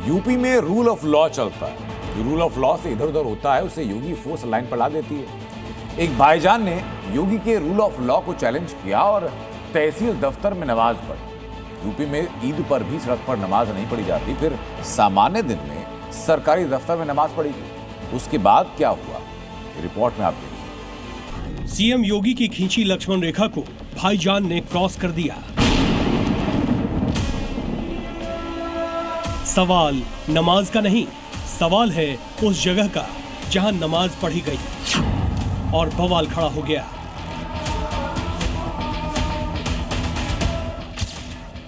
UP में rule of law चलता है। जो रूल ऑफ लॉ से इधर उधर होता है उसे योगी फोर्स लाइन पर ला देती है। एक भाईजान ने योगी के रूल ऑफ लॉ को चैलेंज किया और तहसील दफ्तर में नमाज पढ़ी। यूपी में ईद पर भी सड़क पर नमाज नहीं पढ़ी जाती, फिर सामान्य दिन में सरकारी दफ्तर में नमाज पढ़ी गई। उसके बाद क्या हुआ, रिपोर्ट में आप देखिए। सीएम योगी की खींची लक्ष्मण रेखा को भाईजान ने क्रॉस कर दिया। सवाल नमाज का नहीं, सवाल है उस जगह का जहां नमाज पढ़ी गई। और बवाल खड़ा हो गया।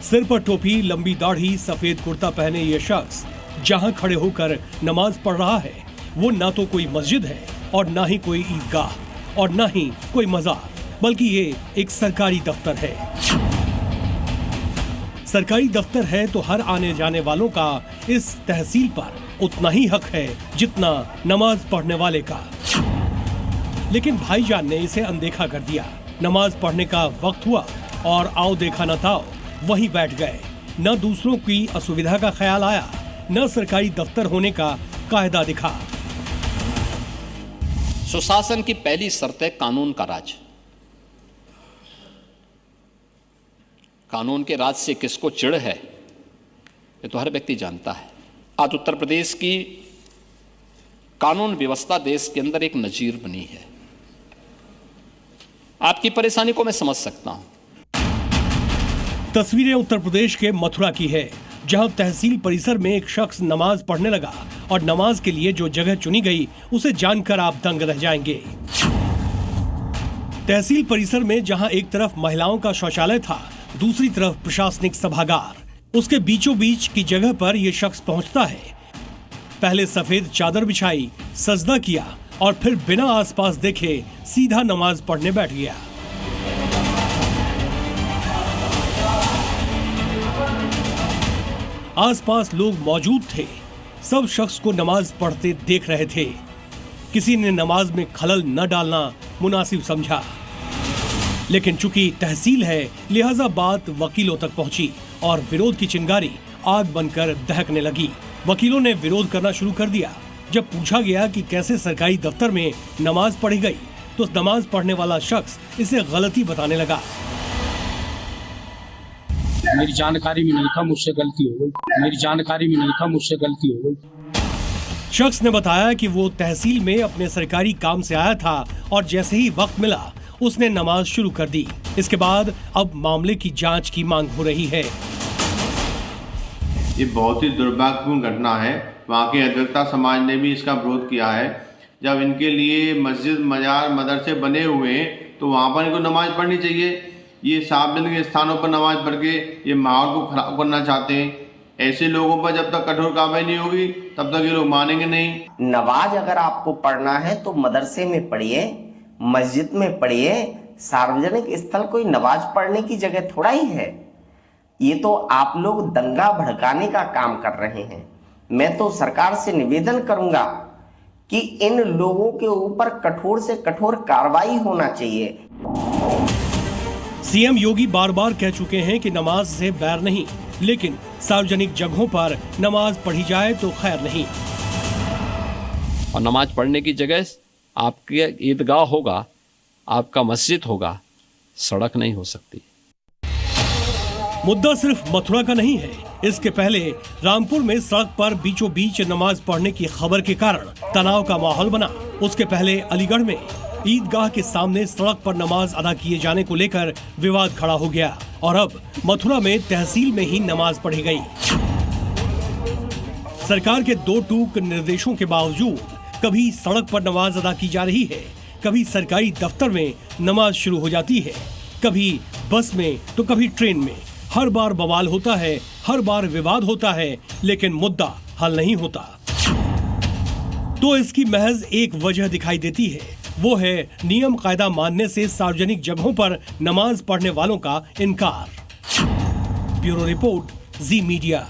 सिर पर टोपी, लंबी दाढ़ी, सफेद कुर्ता पहने ये शख्स जहां खड़े होकर नमाज पढ़ रहा है वो ना तो कोई मस्जिद है और ना ही कोई ईदगाह और ना ही कोई मजार, बल्कि ये एक सरकारी दफ्तर है। सरकारी दफ्तर है तो हर आने जाने वालों का इस तहसील पर उतना ही हक है जितना नमाज पढ़ने वाले का। लेकिन भाईजान ने इसे अनदेखा कर दिया। नमाज पढ़ने का वक्त हुआ और आओ देखा न ताओ वहीं बैठ गए। न दूसरों की असुविधा का ख्याल आया, न सरकारी दफ्तर होने का कायदा दिखा। सुशासन की पहली शर्त है कानून का राज। कानून के राज से किसको चिढ़ है ये तो हर व्यक्ति जानता है। आज उत्तर प्रदेश की कानून व्यवस्था देश के अंदर एक नजीर बनी है। आपकी परेशानी को मैं समझ सकता हूं। तस्वीरें उत्तर प्रदेश के मथुरा की है, जहां तहसील परिसर में एक शख्स नमाज पढ़ने लगा और नमाज के लिए जो जगह चुनी गई उसे जानकर आप दंग रह जाएंगे। तहसील परिसर में जहां एक तरफ महिलाओं का शौचालय था, दूसरी तरफ प्रशासनिक सभागार, उसके बीचों बीच की जगह पर यह शख्स पहुंचता है। पहले सफेद चादर बिछाई, सजदा किया और फिर बिना आसपास देखे सीधा नमाज पढ़ने बैठ गया। आसपास लोग मौजूद थे, सब शख्स को नमाज पढ़ते देख रहे थे। किसी ने नमाज में खलल न डालना मुनासिब समझा, लेकिन चूंकि तहसील है लिहाजा बात वकीलों तक पहुंची और विरोध की चिंगारी आग बनकर दहकने लगी। वकीलों ने विरोध करना शुरू कर दिया। जब पूछा गया कि कैसे सरकारी दफ्तर में नमाज पढ़ी गई तो नमाज पढ़ने वाला शख्स इसे गलती बताने लगा। मेरी जानकारी में नहीं था, मुझसे गलती हो गई। मेरी जानकारी में नहीं था, मुझसे गलती हो गई। शख्स ने बताया कि वो तहसील में अपने सरकारी काम से आया था और जैसे ही वक्त मिला उसने नमाज शुरू कर दी। इसके बाद अब मामले की जांच की मांग हो रही है। ये बहुत ही दुर्भाग्यपूर्ण घटना है। वहाँ के अधिवक्ता समाज ने भी इसका विरोध किया है। जब इनके लिए मस्जिद, मजार, मदरसे बने हुए हैं तो वहाँ पर इनको नमाज पढ़नी चाहिए। ये सार्वजनिक स्थानों पर नमाज पढ़ के ये माहौल को खराब करना चाहते हैं। ऐसे लोगों पर जब तक कठोर कार्रवाई नहीं होगी तब तक ये लोग मानेंगे नहीं। नमाज अगर आपको पढ़ना है तो मदरसे में पढ़िए, मस्जिद में पढ़िए। सार्वजनिक स्थल कोई नमाज पढ़ने की जगह थोड़ा ही है। ये तो आप लोग दंगा भड़काने का काम कर रहे हैं। मैं तो सरकार से निवेदन करूंगा कि इन लोगों के ऊपर कठोर से कठोर कार्रवाई होना चाहिए। सीएम योगी बार बार कह चुके हैं कि नमाज से बैर नहीं, लेकिन सार्वजनिक जगहों पर नमाज पढ़ी जाए तो खैर नहीं। और नमाज पढ़ने की जगह आपकी ईदगाह होगा, आपका मस्जिद होगा, सड़क नहीं हो सकती। मुद्दा सिर्फ मथुरा का नहीं है। इसके पहले रामपुर में सड़क पर बीचों बीच नमाज पढ़ने की खबर के कारण तनाव का माहौल बना। उसके पहले अलीगढ़ में ईदगाह के सामने सड़क पर नमाज अदा किए जाने को लेकर विवाद खड़ा हो गया और अब मथुरा में तहसील में ही नमाज पढ़ी गई। सरकार के दो टूक निर्देशों के बावजूद कभी सड़क पर नमाज अदा की जा रही है, कभी सरकारी दफ्तर में नमाज शुरू हो जाती है, कभी बस में तो कभी ट्रेन में। हर बार बवाल होता है, हर बार विवाद होता है, लेकिन मुद्दा हल नहीं होता। तो इसकी महज एक वजह दिखाई देती है, वो है नियम कायदा मानने से सार्वजनिक जगहों पर नमाज पढ़ने वालों का इनकार। ब्यूरो रिपोर्ट, जी मीडिया।